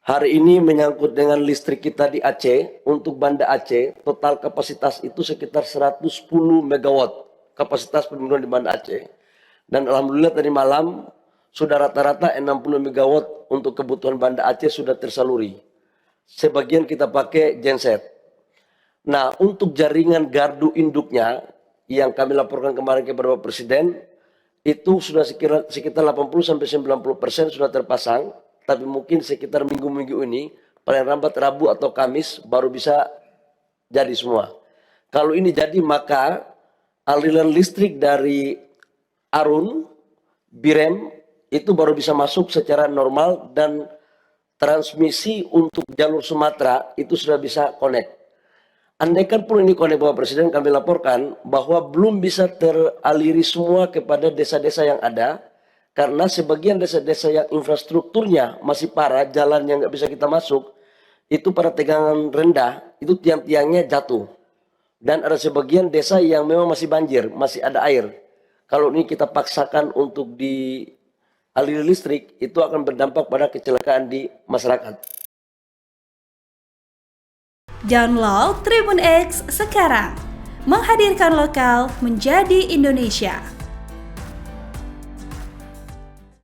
Hari ini menyangkut dengan listrik kita di Aceh, untuk Banda Aceh, total kapasitas itu sekitar 110 megawatt kapasitas pembangunan di Banda Aceh. Dan alhamdulillah tadi malam sudah rata-rata 60 megawatt untuk kebutuhan Banda Aceh sudah tersaluri. Sebagian kita pakai genset. Nah, untuk jaringan gardu induknya yang kami laporkan kemarin kepada Bapak Presiden, itu sudah sekitar 80-90% sudah terpasang, tapi mungkin sekitar minggu-minggu ini, paling lambat Rabu atau Kamis baru bisa jadi semua. Kalau ini jadi maka aliran listrik dari Arun, Birem itu baru bisa masuk secara normal dan transmisi untuk jalur Sumatera itu sudah bisa connect. Andaikan pun ini connect Bapak Presiden, kami laporkan bahwa belum bisa teraliri semua kepada desa-desa yang ada, karena sebagian desa-desa yang infrastrukturnya masih parah, jalan yang nggak bisa kita masuk, itu pada tegangan rendah, itu tiang-tiangnya jatuh. Dan ada sebagian desa yang memang masih banjir, masih ada air. Kalau ini kita paksakan untuk dialiri listrik, itu akan berdampak pada kecelakaan di masyarakat. Download Tribun X sekarang, menghadirkan lokal menjadi Indonesia.